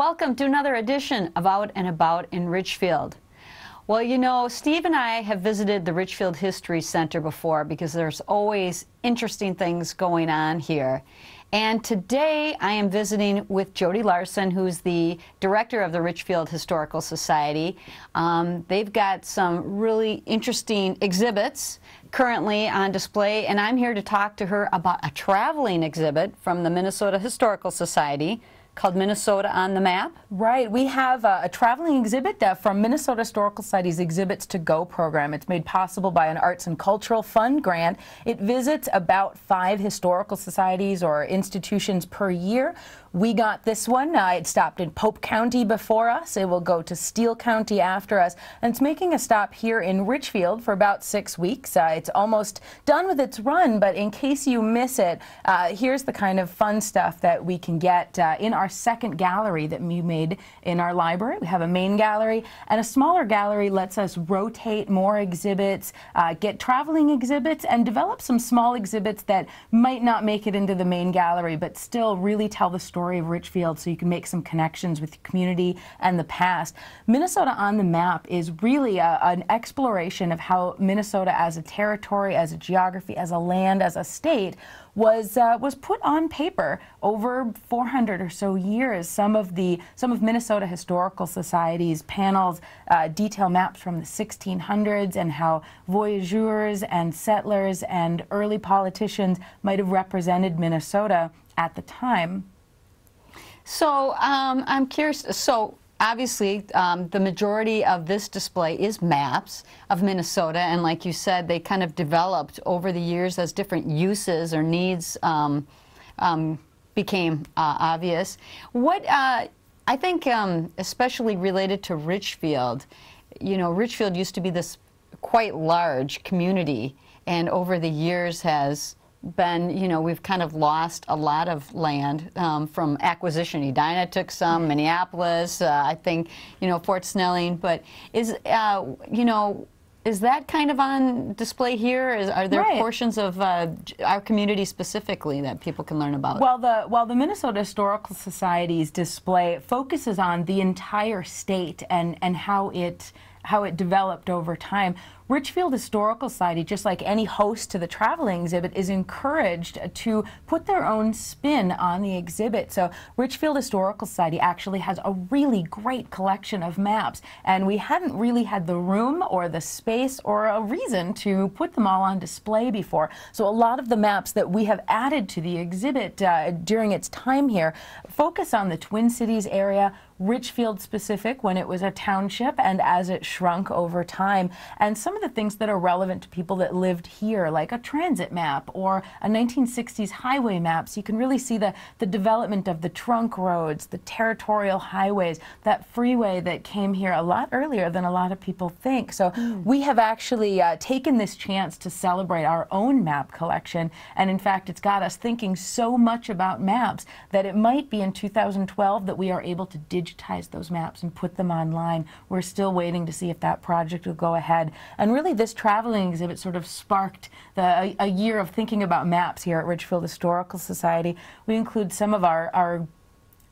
Welcome to another edition of Out and About in Richfield. Well, you know, Steve and I have visited the Richfield History Center before because there's always interesting things going on here. And today I am visiting with Jody Larson, who's the director of the Richfield Historical Society. They've got some really interesting exhibits currently on display, and I'm here to talk to her about a traveling exhibit from the Minnesota Historical Society called Minnesota on the Map. Right. We have a traveling exhibit from Minnesota Historical Society's Exhibits to Go program. It's made possible by an Arts and Cultural Fund grant. It visits about 5 historical societies or institutions per year. We got this one. It stopped in Pope County before us. It will go to Steele County after us. And it's making a stop here in Richfield for about 6 weeks. It's almost done with its run, but in case you miss it, here's the kind of fun stuff that we can get in our second gallery that we made in our library. We have a main gallery, and a smaller gallery lets us rotate more exhibits, get traveling exhibits, and develop some small exhibits that might not make it into the main gallery, but still really tell the story of Richfield, so you can make some connections with the community and the past. Minnesota on the Map is really an exploration of how Minnesota as a territory, as a geography, as a land, as a state was put on paper over 400 or so years. Some of Minnesota Historical Society's panels detail maps from the 1600s and how voyageurs and settlers and early politicians might have represented Minnesota at the time. So I'm curious, so obviously the majority of this display is maps of Minnesota, and like you said, they kind of developed over the years as different uses or needs became obvious. What I think especially related to Richfield, you know, Richfield used to be this quite large community, and over the years has been, you know, we've kind of lost a lot of land from acquisition. Edina took some, Minneapolis, I think, you know, Fort Snelling, but is, you know, is that kind of on display here? Are there portions of our community specifically that people can learn about? Well, the Minnesota Historical Society's display focuses on the entire state and how it developed over time. Richfield Historical Society, just like any host to the traveling exhibit, is encouraged to put their own spin on the exhibit. So Richfield Historical Society actually has a really great collection of maps, and we hadn't really had the room or the space or a reason to put them all on display before. So a lot of the maps that we have added to the exhibit during its time here focus on the Twin Cities area, Richfield specific when it was a township and as it shrunk over time, and some of the things that are relevant to people that lived here, like a transit map or a 1960s highway map. So you can really see the development of the trunk roads, the territorial highways, that freeway that came here a lot earlier than a lot of people think. So we have actually taken this chance to celebrate our own map collection, and in fact it's got us thinking so much about maps that it might be in 2012 that we are able to digitize those maps and put them online. We're still waiting to see if that project will go ahead. And really this traveling exhibit sort of sparked a year of thinking about maps here at Richfield Historical Society. We include some of our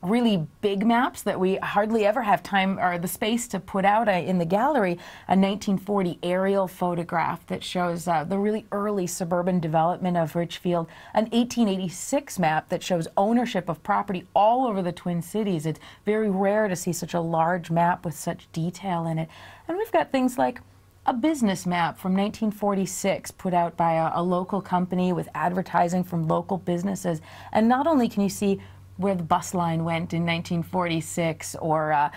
really big maps that we hardly ever have time or the space to put out in the gallery. A 1940 aerial photograph that shows the really early suburban development of Richfield. An 1886 map that shows ownership of property all over the Twin Cities. It's very rare to see such a large map with such detail in it. And we've got things like a business map from 1946 put out by a local company with advertising from local businesses. And not only can you see where the bus line went in 1946 or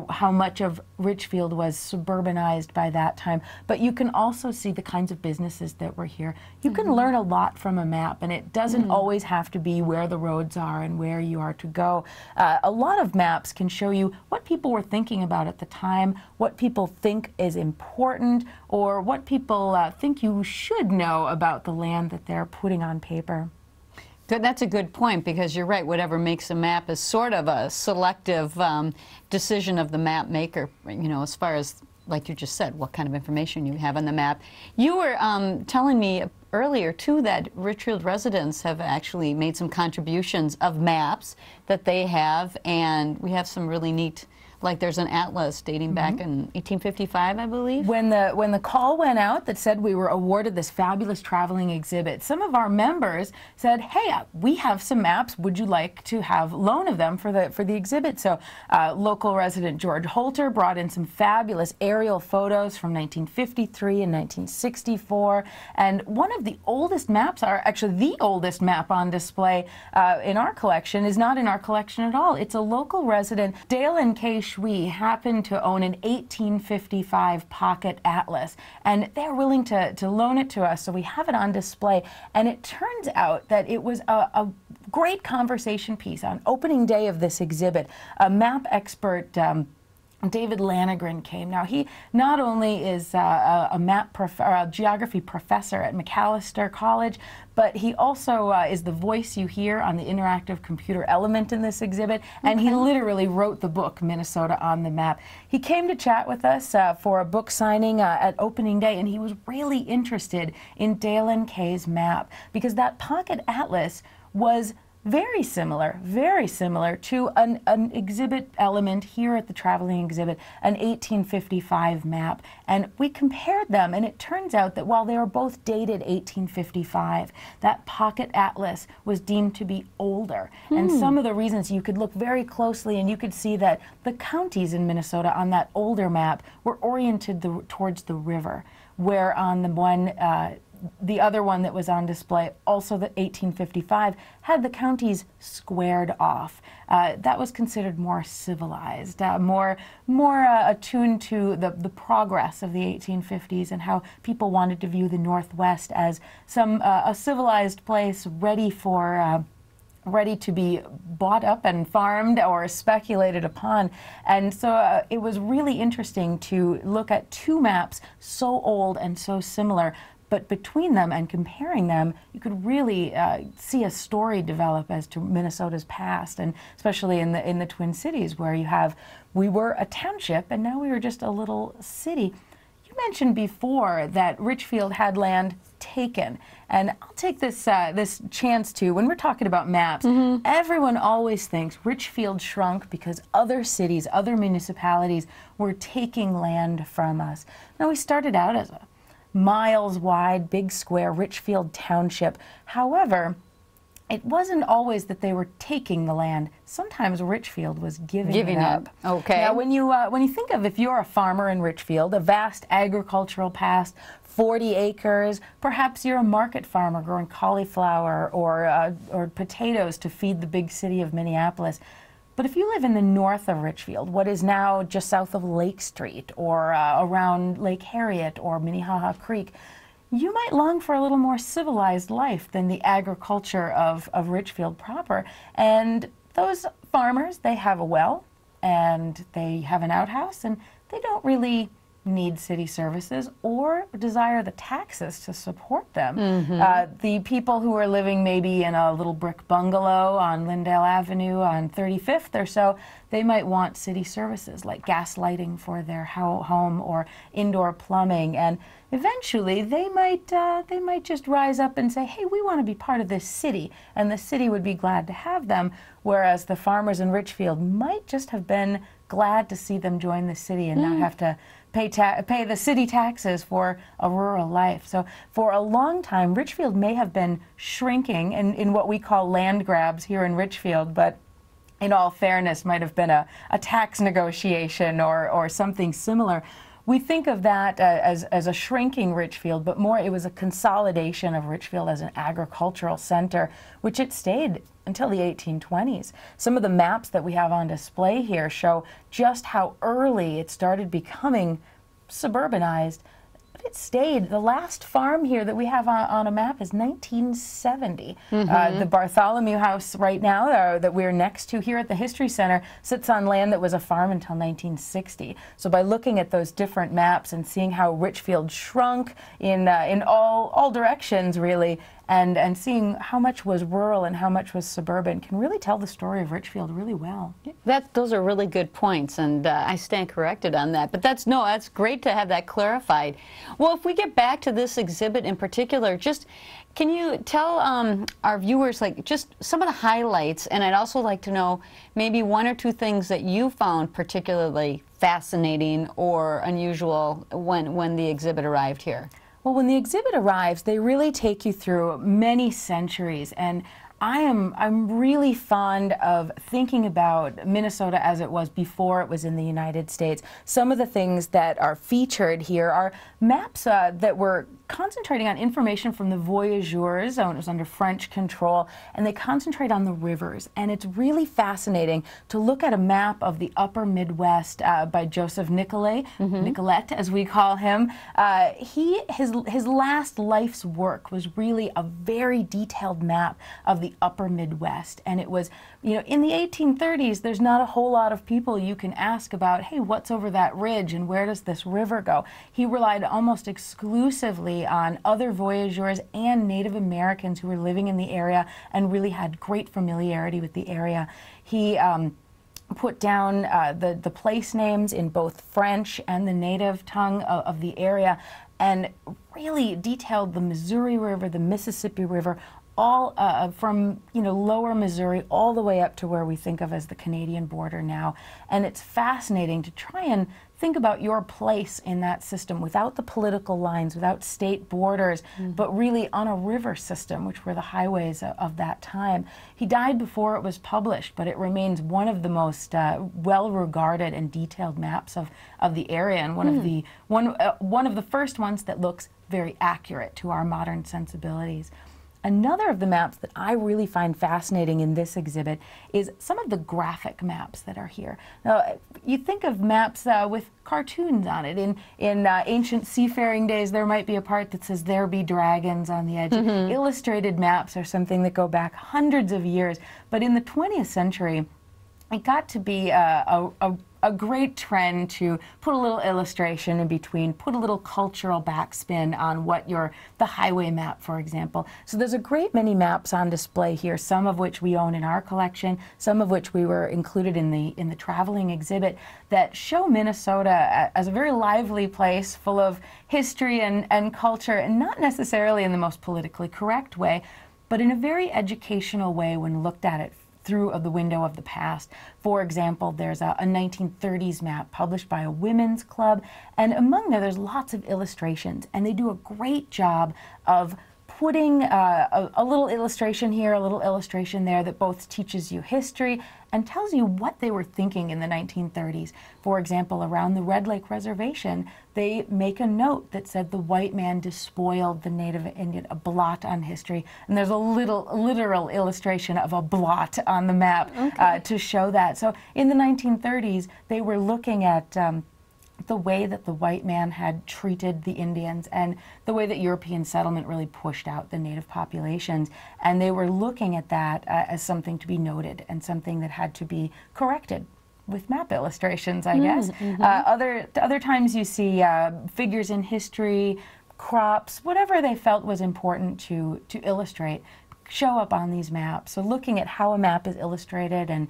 how much of Richfield was suburbanized by that time, but you can also see the kinds of businesses that were here. You can learn a lot from a map, and it doesn't always have to be where the roads are and where you are to go. A lot of maps can show you what people were thinking about at the time, what people think is important, or what people think you should know about the land that they're putting on paper. That's a good point, because you're right. Whatever makes a map is sort of a selective decision of the map maker, you know, as far as, like you just said, what kind of information you have on the map. You were telling me earlier, too, that Richfield residents have actually made some contributions of maps that they have, and we have some really neat, like there's an atlas dating back in 1855, I believe. When the call went out that said we were awarded this fabulous traveling exhibit, some of our members said, "Hey, we have some maps. Would you like to have loan of them for the exhibit?" So local resident George Holter brought in some fabulous aerial photos from 1953 and 1964, and one of the oldest maps, actually the oldest map on display in our collection, is not in our collection at all. It's a local resident, Dale and Kay we happen to own an 1855 pocket atlas, and they're willing to loan it to us, so we have it on display. And it turns out that it was a great conversation piece on opening day of this exhibit. A map expert, David Lanegren, came. Now, he not only is a geography professor at Macalester College, but he also is the voice you hear on the interactive computer element in this exhibit, and he literally wrote the book, Minnesota on the Map. He came to chat with us for a book signing at opening day, and he was really interested in Dale and Kay's map, because that pocket atlas was very similar to an exhibit element here at the traveling exhibit, an 1855 map. And we compared them, and it turns out that while they were both dated 1855, that pocket atlas was deemed to be older. And some of the reasons, you could look very closely and you could see that the counties in Minnesota on that older map were oriented towards the river, where on the one the other one that was on display, also the 1855, had the counties squared off. That was considered more civilized, more attuned to the progress of the 1850s and how people wanted to view the Northwest as a civilized place ready to be bought up and farmed or speculated upon. And so it was really interesting to look at two maps so old and so similar, but between them and comparing them, you could really see a story develop as to Minnesota's past, and especially in the Twin Cities, where we were a township and now we were just a little city. You mentioned before that Richfield had land taken, and I'll take this chance to, when we're talking about maps, everyone always thinks Richfield shrunk because other cities, other municipalities were taking land from us. Now, we started out as a miles wide, big square Richfield Township. However, it wasn't always that they were taking the land. Sometimes Richfield was giving it up. Okay. Now, when you think of, if you're a farmer in Richfield, a vast agricultural past, 40 acres, perhaps you're a market farmer growing cauliflower or potatoes to feed the big city of Minneapolis. But if you live in the north of Richfield, what is now just south of Lake Street, or around Lake Harriet or Minnehaha Creek, you might long for a little more civilized life than the agriculture of Richfield proper. And those farmers, they have a well, and they have an outhouse, and they don't really need city services or desire the taxes to support them. The people who are living maybe in a little brick bungalow on Lyndale Avenue on 35th or so, they might want city services like gas lighting for their home or indoor plumbing, and eventually they might just rise up and say, hey, we want to be part of this city, and the city would be glad to have them, whereas the farmers in Richfield might just have been glad to see them join the city and not have to pay the city taxes for a rural life. So for a long time, Richfield may have been shrinking in what we call land grabs here in Richfield, but in all fairness, might have been a tax negotiation or something similar. We think of that as a shrinking Richfield, but more it was a consolidation of Richfield as an agricultural center, which it stayed until the 1820s. Some of the maps that we have on display here show just how early it started becoming suburbanized. But it stayed. The last farm here that we have on a map is 1970. The Bartholomew House right now that we're next to here at the History Center sits on land that was a farm until 1960. So by looking at those different maps and seeing how Richfield shrunk in all directions really, and seeing how much was rural and how much was suburban can really tell the story of Richfield really well. Those are really good points, and I stand corrected on that. But that's great to have that clarified. Well, if we get back to this exhibit in particular, just can you tell our viewers just some of the highlights, and I'd also like to know maybe one or two things that you found particularly fascinating or unusual when the exhibit arrived here. Well, when the exhibit arrives, they really take you through many centuries, and I'm really fond of thinking about Minnesota as it was before it was in the United States. Some of the things that are featured here are maps that were concentrating on information from the voyageurs when it was under French control, and they concentrate on the rivers. And it's really fascinating to look at a map of the upper Midwest by Joseph Nicolet, Nicolette as we call him. His last life's work was really a very detailed map of the upper Midwest, and it was, you know, in the 1830s, there's not a whole lot of people you can ask about, hey, what's over that ridge and where does this river go? He relied almost exclusively on other voyageurs and Native Americans who were living in the area and really had great familiarity with the area. He put down the place names in both French and the native tongue of the area, and really detailed the Missouri River, the Mississippi River, all from, you know, lower Missouri all the way up to where we think of as the Canadian border now. And it's fascinating to try and think about your place in that system without the political lines, without state borders, but really on a river system, which were the highways of that time. He died before it was published, but it remains one of the most well-regarded and detailed maps of the area, and one of the first ones that looks very accurate to our modern sensibilities. Another of the maps that I really find fascinating in this exhibit is some of the graphic maps that are here. Now, you think of maps with cartoons on it. In ancient seafaring days, there might be a part that says, "There be dragons" on the edge. Illustrated maps are something that go back hundreds of years. But in the 20th century, it got to be a great trend to put a little illustration in between, put a little cultural backspin on what the highway map, for example. So there's a great many maps on display here, some of which we own in our collection, some of which we were included in the traveling exhibit, that show Minnesota as a very lively place full of history and culture, and not necessarily in the most politically correct way, but in a very educational way when looked at it through the window of the past. For example, there's a 1930s map published by a women's club, and among there's lots of illustrations, and they do a great job of putting a little illustration here, a little illustration there that both teaches you history and tells you what they were thinking in the 1930s. For example, around the Red Lake Reservation, they make a note that said the white man despoiled the Native Indian, a blot on history. And there's a literal illustration of a blot on the map to show that. So in the 1930s, they were looking at the way that the white man had treated the Indians and the way that European settlement really pushed out the native populations. And they were looking at that as something to be noted and something that had to be corrected with map illustrations, I guess. Other times you see figures in history, crops, whatever they felt was important to illustrate, show up on these maps. So looking at how a map is illustrated and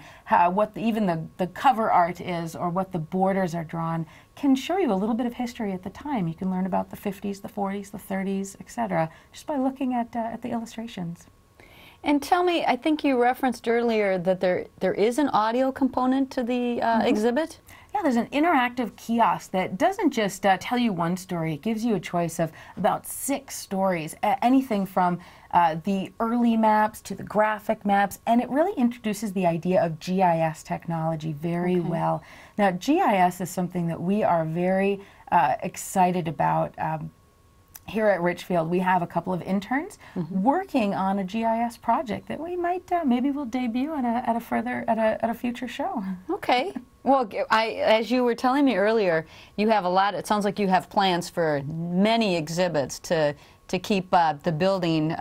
what even the cover art is, or what the borders are drawn, can show you a little bit of history at the time. You can learn about the 50s, the 40s, the 30s, etc., just by looking at the illustrations. And tell me, I think you referenced earlier that there is an audio component to the exhibit? Yeah, there's an interactive kiosk that doesn't just tell you one story. It gives you a choice of about 6 stories, anything from the early maps to the graphic maps, and it really introduces the idea of GIS technology very well. Now, GIS is something that we are very excited about. Here at Richfield, we have a couple of interns working on a GIS project that we might maybe we'll debut at a future show. Okay. Well, as you were telling me earlier, you have a lot. It sounds like you have plans for many exhibits to keep the building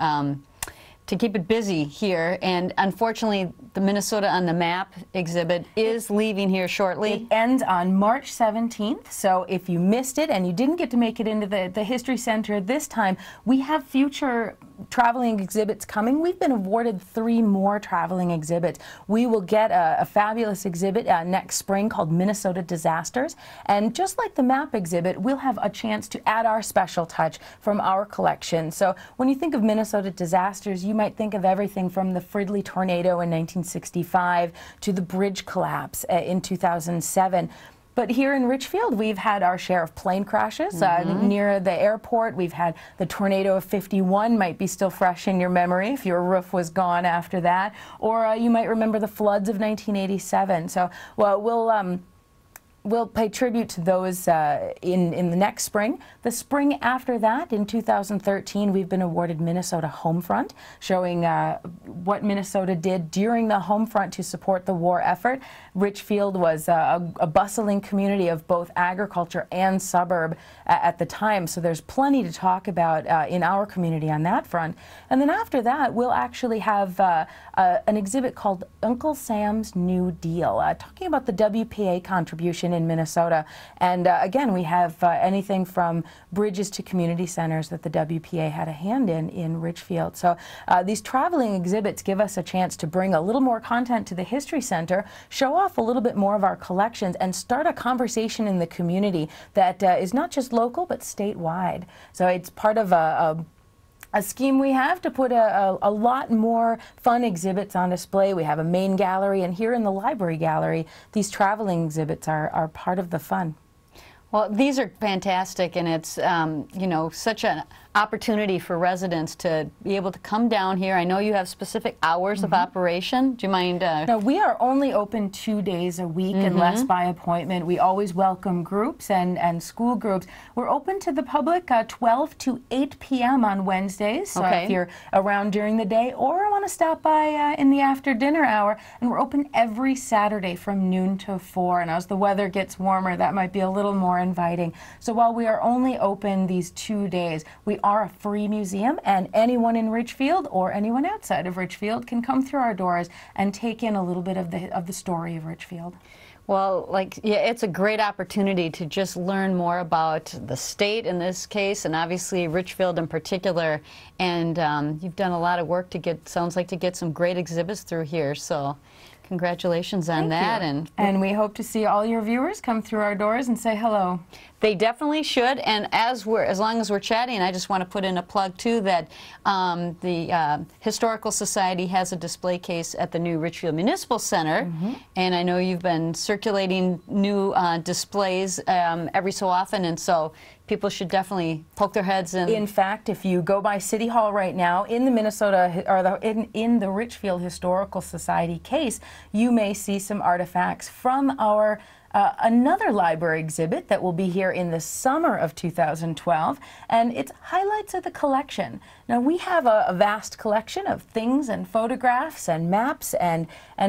to keep it busy here, and unfortunately the Minnesota on the Map exhibit is leaving here shortly. It ends on March 17th, so if you missed it and you didn't get to make it into the History Center this time, we have future traveling exhibits coming. We've been awarded 3 more traveling exhibits. We will get a fabulous exhibit next spring called Minnesota Disasters, and just like the Map exhibit, we'll have a chance to add our special touch from our collection. So when you think of Minnesota Disasters, you might think of everything from the Fridley tornado in 1965 to the bridge collapse in 2007. But here in Richfield, we've had our share of plane crashes near the airport. We've had the tornado of '51, might be still fresh in your memory if your roof was gone after that. Or you might remember the floods of 1987. So, well, we'll pay tribute to those in the next spring. The spring after that, in 2013, we've been awarded Minnesota Homefront, showing what Minnesota did during the Homefront to support the war effort. Richfield was a bustling community of both agriculture and suburb at the time, so there's plenty to talk about in our community on that front. And then after that, we'll actually have an exhibit called Uncle Sam's New Deal, talking about the WPA contribution in Minnesota. And again, we have anything from bridges to community centers that the WPA had a hand in Richfield. So these traveling exhibits give us a chance to bring a little more content to the History Center, show off a little bit more of our collections, and start a conversation in the community that is not just local but statewide. So it's part of a scheme we have to put a lot more fun exhibits on display. We have a main gallery, and here in the library gallery, these traveling exhibits are part of the fun. Well, these are fantastic, and it's you know, such an opportunity for residents to be able to come down here. I know you have specific hours of operation. Do you mind? No, we are only open 2 days a week unless by appointment. We always welcome groups and school groups. We're open to the public 12 to 8 p.m. on Wednesdays. So if you're around during the day or want to stop by in the after dinner hour, and we're open every Saturday from noon to 4. And as the weather gets warmer, that might be a little more inviting. So while we are only open these 2 days, we are a free museum, and anyone in Richfield or anyone outside of Richfield can come through our doors and take in a little bit of the story of Richfield. Well, yeah, it's a great opportunity to just learn more about the state in this case, and obviously Richfield in particular. And you've done a lot of work to sounds like to get some great exhibits through here. So congratulations on that. And we hope to see all your viewers come through our doors and say hello. They definitely should. And as long as we're chatting, I just want to put in a plug too that the Historical Society has a display case at the new Richfield Municipal Center, and I know you've been circulating new displays every so often, and so people should definitely poke their heads in. In fact, if you go by City Hall right now, in the Minnesota, or in the Richfield Historical Society case, you may see some artifacts from our another library exhibit that will be here in the summer of 2012, and it's highlights of the collection. Now, we have a vast collection of things and photographs and maps and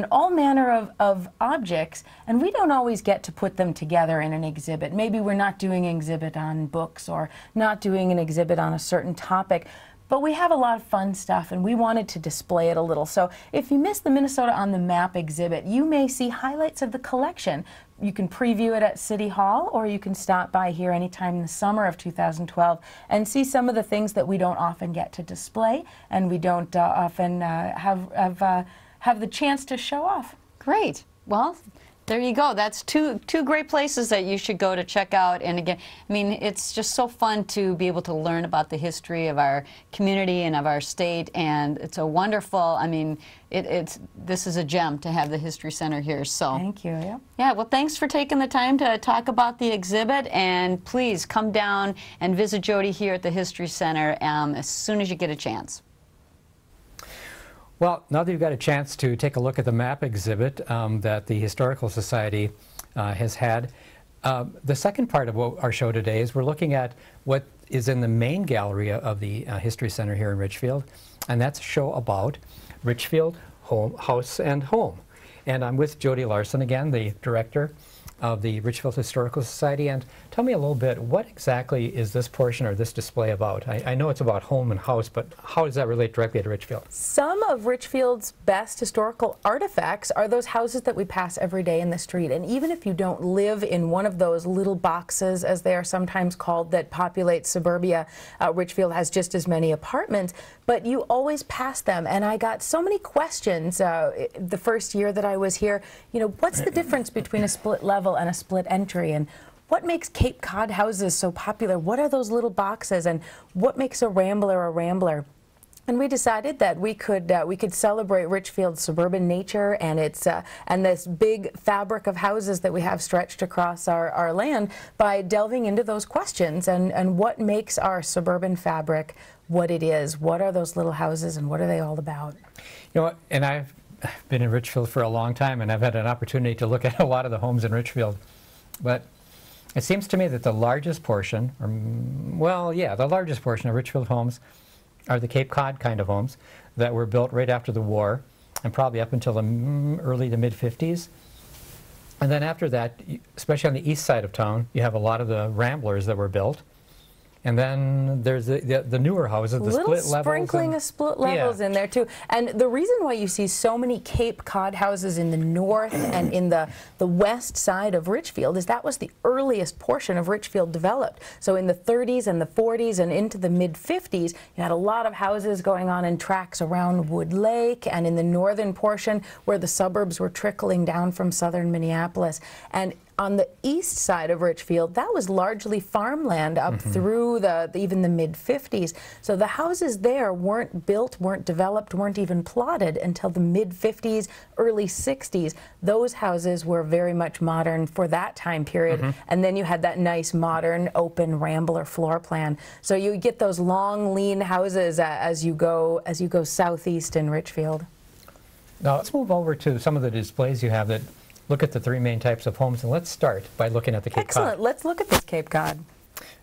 all manner of objects, and we don't always get to put them together in an exhibit. Maybe we're not doing an exhibit on books or not doing an exhibit on a certain topic. But we have a lot of fun stuff, and we wanted to display it a little. So if you missed the Minnesota on the Map exhibit, you may see highlights of the collection. You can preview it at City Hall, or you can stop by here anytime in the summer of 2012 and see some of the things that we don't often get to display, and we don't often have the chance to show off. Great. Well, there you go. That's two great places that you should go to check out. And again, I mean, it's just so fun to be able to learn about the history of our community and of our state. And it's a wonderful, I mean, this is a gem to have the History Center here. So thank you. Yeah, well, thanks for taking the time to talk about the exhibit. And please come down and visit Jody here at the History Center as soon as you get a chance. Well, now that you've got a chance to take a look at the map exhibit that the Historical Society has had, the second part of our show today is we're looking at what is in the main gallery of the History Center here in Richfield, and that's a show about Richfield House and Home. And I'm with Jody Larson again, the director of the Richfield Historical Society. And tell me a little bit, what exactly is this portion or this display about? I know it's about home and house, but how does that relate directly to Richfield? Some of Richfield's best historical artifacts are those houses that we pass every day in the street. And even if you don't live in one of those little boxes, as they are sometimes called, that populate suburbia, Richfield has just as many apartments, but you always pass them. And I got so many questions the first year that I was here. You know, what's the difference between a split level and a split entry? And what makes Cape Cod houses so popular? What are those little boxes? And what makes a Rambler a Rambler? And we decided that we could celebrate Richfield's suburban nature and its and this big fabric of houses that we have stretched across our land by delving into those questions and what makes our suburban fabric what it is. What are those little houses and what are they all about? You know, and I've been in Richfield for a long time, and I've had an opportunity to look at a lot of the homes in Richfield. But it seems to me that the largest portion, or, well, yeah, the largest portion of Richfield homes are the Cape Cod kind of homes that were built right after the war and probably up until the early to mid-50s. And then after that, especially on the east side of town, you have a lot of the Ramblers that were built. And then there's the newer houses, the split levels. Sprinkling of split levels in there too. And the reason why you see so many Cape Cod houses in the north and in the west side of Richfield is that was the earliest portion of Richfield developed. So in the 30s and the 40s and into the mid-50s, you had a lot of houses going on in tracts around Wood Lake and in the northern portion where the suburbs were trickling down from southern Minneapolis. And on the east side of Richfield, that was largely farmland up through even the mid-50s. So the houses there weren't built, weren't developed, weren't even plotted until the mid-50s, early 60s. Those houses were very much modern for that time period. And then you had that nice modern open Rambler floor plan. So you get those long, lean houses as you go southeast in Richfield. Now let's move over to some of the displays you have that look at the three main types of homes, and let's start by looking at the Cape Cod. Excellent. Let's look at this Cape Cod.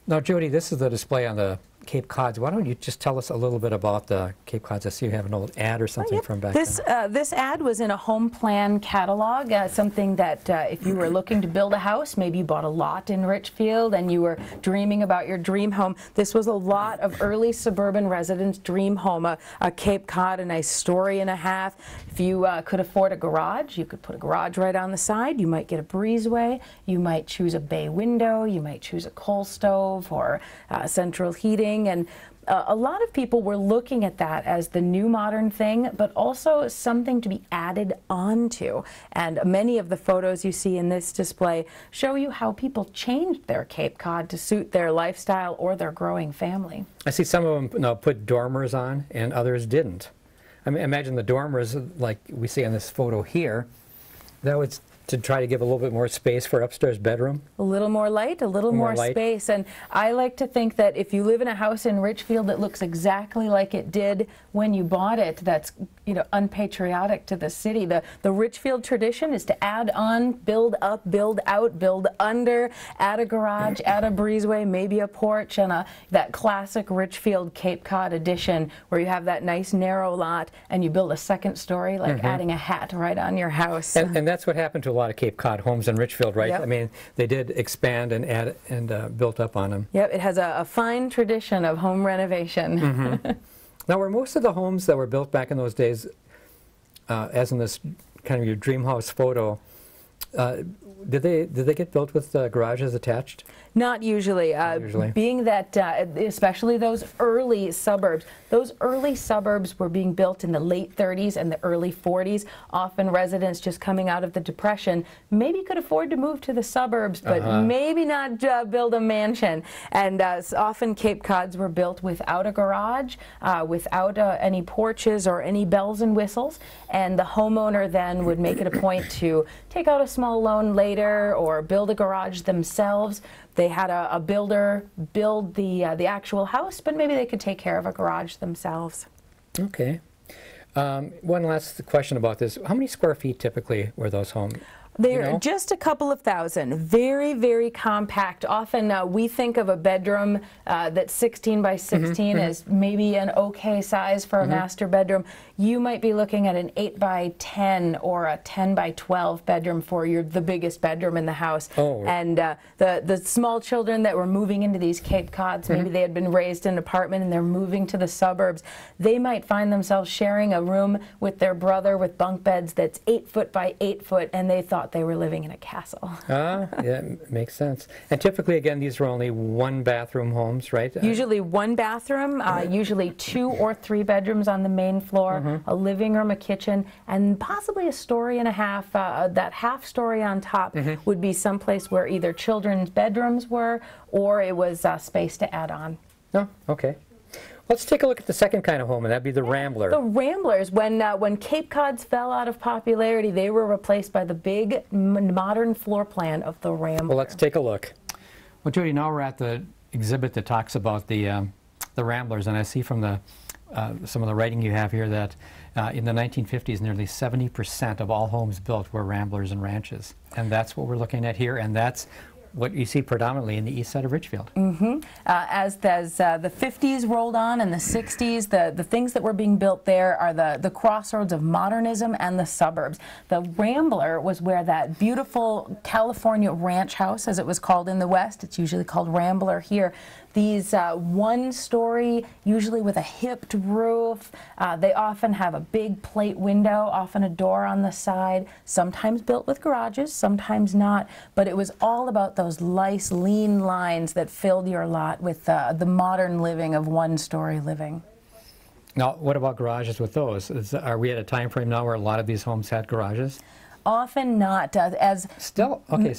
Now, Judy, this is the display on the Cape Cods. Why don't you just tell us a little bit about the Cape Cods? I see you have an old ad or something from back then. This ad was in a home plan catalog, something that if you were looking to build a house, maybe you bought a lot in Richfield and you were dreaming about your dream home. This was a lot of early suburban residents' dream home, a Cape Cod, a nice story and a half. If you could afford a garage, you could put a garage right on the side. You might get a breezeway. You might choose a bay window. You might choose a coal stove or central heating. And a lot of people were looking at that as the new modern thing, but also something to be added onto. And many of the photos you see in this display show you how people changed their Cape Cod to suit their lifestyle or their growing family. I see some of them put dormers on and others didn't. I mean, imagine the dormers like we see in this photo here. That was to try to give a little bit more space for upstairs bedroom. A little more light, a little more space. And I like to think that if you live in a house in Richfield that looks exactly like it did when you bought it, that's, you know, unpatriotic to the city. The Richfield tradition is to add on, build up, build out, build under, add a garage, add a breezeway, maybe a porch, and that classic Richfield Cape Cod addition where you have that nice narrow lot and you build a second story, like adding a hat right on your house. And that's what happened to a lot of Cape Cod homes in Richfield, right? Yep. I mean, they did expand and add and built up on them. Yep, it has a fine tradition of home renovation. Now, were most of the homes that were built back in those days, as in this kind of your dream house photo, did they get built with garages attached? Not usually. Being that, especially those early suburbs were being built in the late 30s and the early 40s. Often residents just coming out of the Depression maybe could afford to move to the suburbs, but maybe not build a mansion. And often Cape Cods were built without a garage, without any porches or any bells and whistles. And the homeowner then would make it a point to take out a small loan later or build a garage themselves. They had a builder build the actual house, but maybe they could take care of a garage themselves. Okay. One last question about this. How many square feet typically were those homes? They're just a couple of thousand. Very, very compact. Often we think of a bedroom that's 16 by 16 as maybe an okay size for a master bedroom. You might be looking at an 8 by 10 or a 10 by 12 bedroom for the biggest bedroom in the house. Oh. And the small children that were moving into these Cape Cods, maybe they had been raised in an apartment and they're moving to the suburbs, they might find themselves sharing a room with their brother with bunk beds that's 8 foot by 8 foot, and they thought they were living in a castle. Yeah, makes sense. And typically, again, these are only one bathroom homes, right? Usually one bathroom, usually 2 or 3 bedrooms on the main floor, a living room, a kitchen, and possibly a story and a half. That half story on top would be someplace where either children's bedrooms were or it was space to add on. Oh, okay. Let's take a look at the second kind of home, and that'd be the Rambler. The Ramblers, when Cape Cods fell out of popularity, they were replaced by the big modern floor plan of the Rambler. Well, let's take a look. Well, Judy, now we're at the exhibit that talks about the Ramblers, and I see from the some of the writing you have here that in the 1950s, nearly 70% of all homes built were Ramblers and ranches, and that's what we're looking at here, and that's what you see predominantly in the east side of Richfield. As the 50s rolled on and the 60s, the things that were being built there are the crossroads of modernism and the suburbs. The Rambler was where that beautiful California ranch house, as it was called in the West, it's usually called Rambler here, these one-story, usually with a hipped roof. They often have a big plate window, often a door on the side, sometimes built with garages, sometimes not. But it was all about those nice, lean lines that filled your lot with the modern living of one-story living. Now, what about garages with those? Are we at a time frame now where a lot of these homes had garages? Often not, as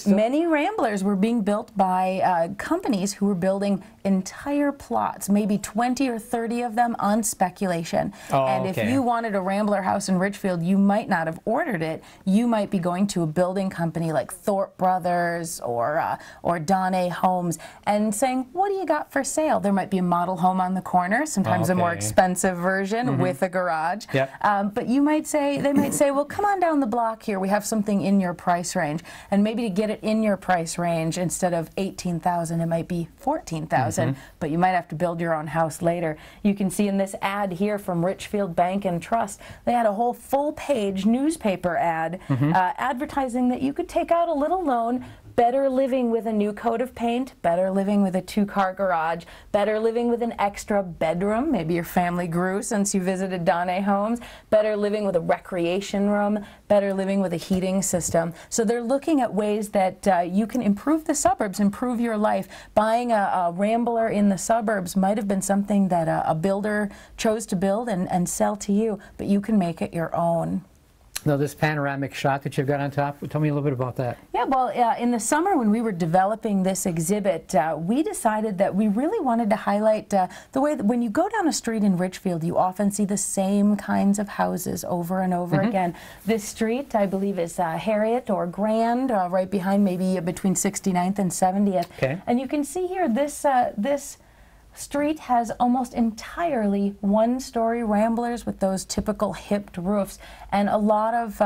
many Ramblers were being built by companies who were building entire plots, maybe 20 or 30 of them on speculation. And if you wanted a Rambler house in Richfield, you might not have ordered it. You might be going to a building company like Thorpe Brothers or Donne Homes and saying, what do you got for sale? There might be a model home on the corner, sometimes a more expensive version with a garage. But you might say, they might say, well, come on down the block here. We have something in your price range. And maybe to get it in your price range, instead of $18,000, it might be $14,000. But you might have to build your own house later. You can see in this ad here from Richfield Bank and Trust, they had a whole full-page newspaper ad advertising that you could take out a little loan, better living with a new coat of paint, better living with a 2-car garage, better living with an extra bedroom, maybe your family grew since you visited Donne Homes, better living with a recreation room, better living with a heating system. So they're looking at ways that you can improve the suburbs, improve your life. Buying a Rambler in the suburbs might have been something that a builder chose to build and sell to you, but you can make it your own. Now, this panoramic shot that you've got on top, tell me a little bit about that. Yeah, well, in the summer when we were developing this exhibit, we decided that we really wanted to highlight the way that when you go down a street in Richfield, you often see the same kinds of houses over and over again. This street, I believe, is Harriet or Grand, right behind maybe between 69th and 70th. And you can see here this street has almost entirely one-story Ramblers with those typical hipped roofs, and a lot of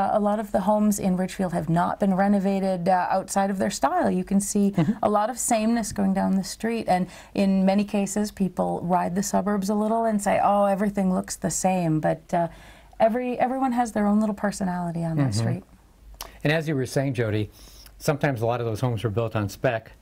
the homes in Richfield have not been renovated outside of their style. You can see a lot of sameness going down the street, and in many cases people ride the suburbs a little and say, oh, everything looks the same, but everyone has their own little personality on their street. And as you were saying, Jody, sometimes a lot of those homes were built on spec.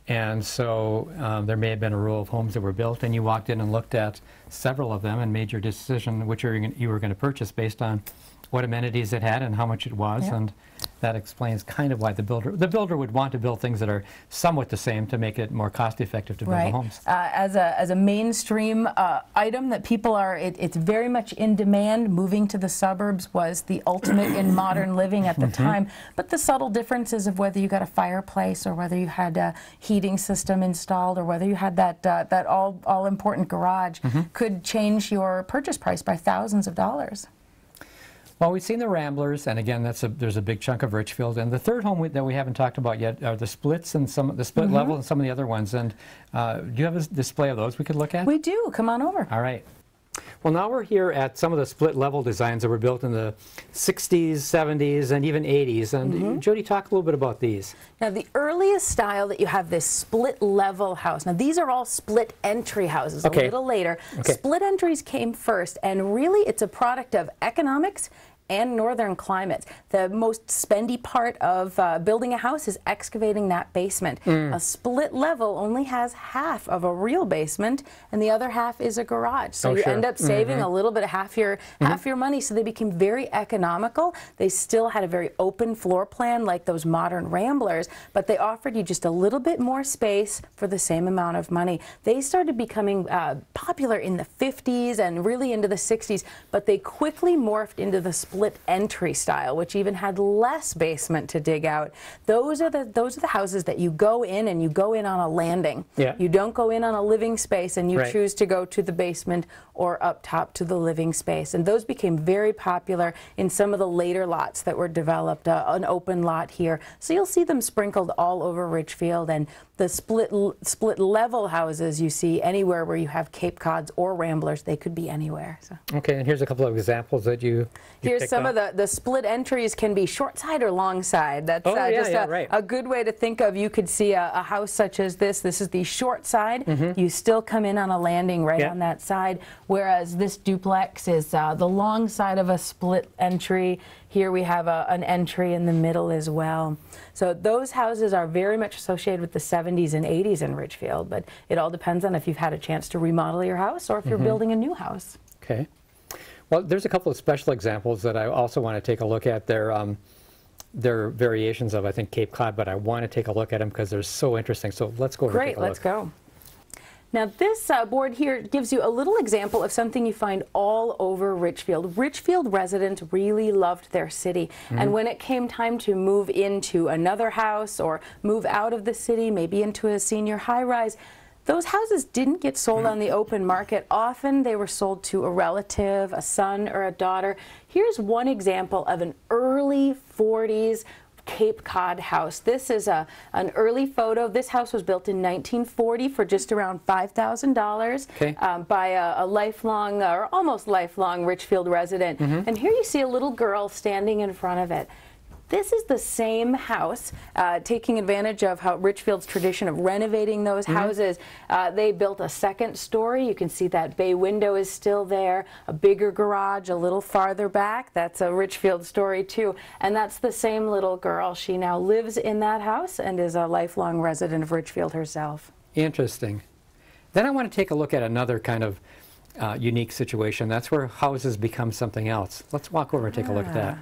And so there may have been a row of homes that were built, and you walked in and looked at several of them and made your decision which you were going to purchase based on what amenities it had and how much it was. And that explains kind of why the builder would want to build things that are somewhat the same to make it more cost effective to build the homes. As a mainstream item that people are, it's very much in demand. Moving to the suburbs was the ultimate in modern living at the time. But the subtle differences of whether you got a fireplace or whether you had a heating system installed or whether you had that all important garage could change your purchase price by thousands of dollars. Well, we've seen the Ramblers, and again, there's a big chunk of Richfield. And the third home that we haven't talked about yet are the splits and the split level and some of the other ones. And do you have a display of those we could look at? We do. Come on over. All right. Well, now we're here at some of the split level designs that were built in the 60s, 70s, and even 80s. And Jody, talk a little bit about these. Now, the earliest style that you have this split level house. Now, these are all split entry houses. Okay. A little later. Okay. Split entries came first, and really it's a product of economics and northern climates. The most spendy part of building a house is excavating that basement. A split level only has half of a real basement, and the other half is a garage. So you end up saving a little bit of half your money. So they became very economical. They still had a very open floor plan like those modern Ramblers, but they offered you just a little bit more space for the same amount of money. They started becoming popular in the 50s and really into the 60s, but they quickly morphed into the split entry style, which even had less basement to dig out. Those are the houses that you go in, and you go in on a landing. Yeah. You don't go in on a living space and you Right. choose to go to the basement or up top to the living space. And those became very popular in some of the later lots that were developed, an open lot here. So you'll see them sprinkled all over Richfield, and the split level houses you see anywhere where you have Cape Cods or Ramblers. They could be anywhere. So. Okay, and here's a couple of examples that you Here's some up. of the split entries can be short side or long side. That's right. a good way to think of. You could see a house such as this. This is the short side. You still come in on a landing right on that side, whereas this duplex is the long side of a split entry. Here we have an entry in the middle as well. So those houses are very much associated with the 70s and 80s in Richfield, but it all depends on if you've had a chance to remodel your house or if you're building a new house. Okay. Well, there's a couple of special examples that I also want to take a look at. They're variations of, I think, Cape Cod, but I want to take a look at them because they're so interesting. So let's go over and take a look. Great, let's go. Now this board here gives you a little example of something you find all over Richfield. Richfield residents really loved their city, and when it came time to move into another house or move out of the city, maybe into a senior high-rise, those houses didn't get sold on the open market. Often they were sold to a relative, a son or a daughter. Here's one example of an early 40s Cape Cod house. This is an early photo. This house was built in 1940 for just around $5,000 by a lifelong or almost lifelong Richfield resident. And here you see a little girl standing in front of it. This is the same house, taking advantage of how Richfield's tradition of renovating those houses. They built a second story. You can see that bay window is still there, a bigger garage a little farther back. That's a Richfield story too. And that's the same little girl. She now lives in that house and is a lifelong resident of Richfield herself. Interesting. Then I want to take a look at another kind of unique situation. That's where houses become something else. Let's walk over and take a look at that.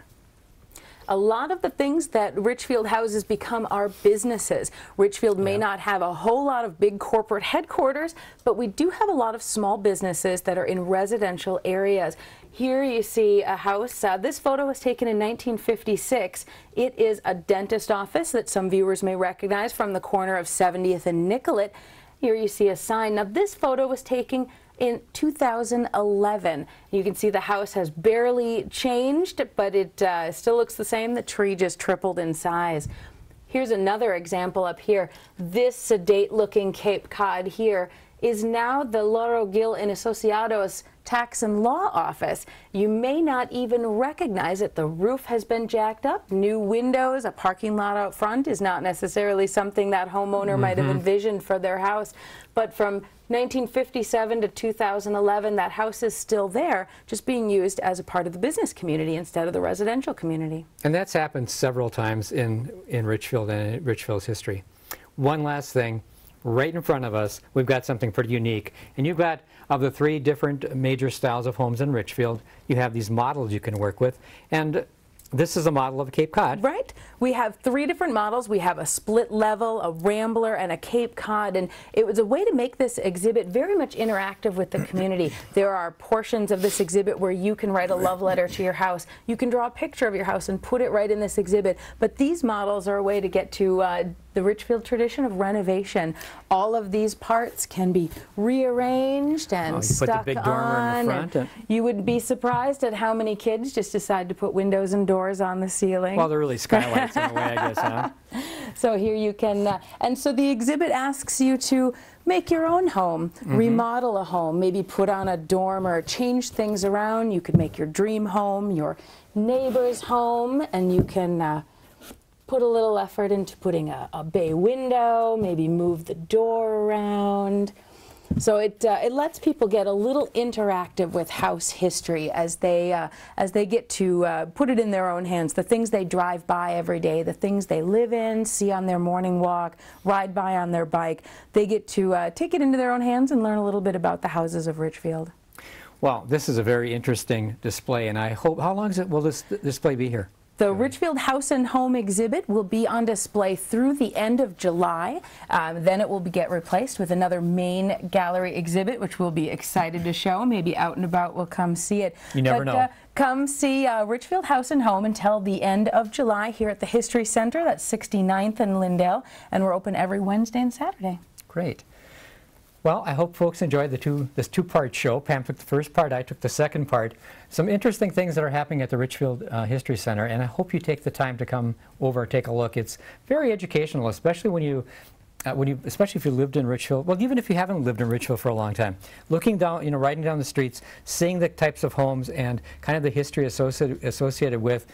A lot of the things that Richfield houses become are businesses. Richfield may not have a whole lot of big corporate headquarters, but we do have a lot of small businesses that are in residential areas. Here you see a house. This photo was taken in 1956. It is a dentist office that some viewers may recognize from the corner of 70th and Nicollet. Here you see a sign. Now this photo was taken in 2011. You can see the house has barely changed, but it still looks the same. The tree just tripled in size. Here's another example up here. This sedate-looking Cape Cod here is now the Loro Gil and Asociados Tax and Law Office. You may not even recognize it. The roof has been jacked up, new windows, a parking lot out front is not necessarily something that homeowner might have envisioned for their house. But from 1957 to 2011, that house is still there, just being used as a part of the business community instead of the residential community. And that's happened several times in Richfield and in Richfield's history. One last thing. Right in front of us, we've got something pretty unique. And you've got, of the 3 different major styles of homes in Richfield, you have these models you can work with. And this is a model of a Cape Cod. Right. We have 3 different models. We have a split level, a Rambler, and a Cape Cod. And it was a way to make this exhibit very much interactive with the community. There are portions of this exhibit where you can write a love letter to your house. You can draw a picture of your house and put it right in this exhibit. But these models are a way to get to the Richfield tradition of renovation. All of these parts can be rearranged and stuck put the big dormer in the front. You would be surprised at how many kids just decide to put windows and doors on the ceiling. Well, they're really skylights in a way, I guess, huh? So here you can, and so the exhibit asks you to make your own home, remodel a home, maybe put on a dorm or change things around. You could make your dream home, your neighbor's home, and you can put a little effort into putting a bay window, maybe move the door around. So it lets people get a little interactive with house history as they get to put it in their own hands. The things they drive by every day, the things they live in, see on their morning walk, ride by on their bike, they get to take it into their own hands and learn a little bit about the houses of Richfield. Well, this is a very interesting display, and I hope, how long will this display be here? The Richfield House and Home exhibit will be on display through the end of July. Then it will get replaced with another main gallery exhibit, which we'll be excited to show. Maybe out and about we'll come see it. You never know. Come see Richfield House and Home until the end of July here at the History Center. That's 69th and Lindale, and we're open every Wednesday and Saturday. Great. Well, I hope folks enjoyed this two-part show. Pam took the first part, I took the second part. Some interesting things that are happening at the Richfield History Center, and I hope you take the time to come over and take a look. It's very educational, especially especially if you lived in Richfield. Well, even if you haven't lived in Richfield for a long time, looking down, riding down the streets, seeing the types of homes and kind of the history associated with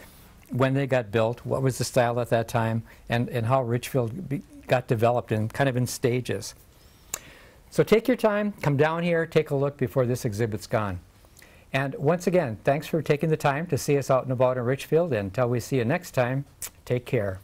when they got built, what was the style at that time, and how Richfield got developed in kind of in stages. So take your time, come down here, take a look before this exhibit's gone. And once again, thanks for taking the time to see us out and about in Richfield, and until we see you next time, take care.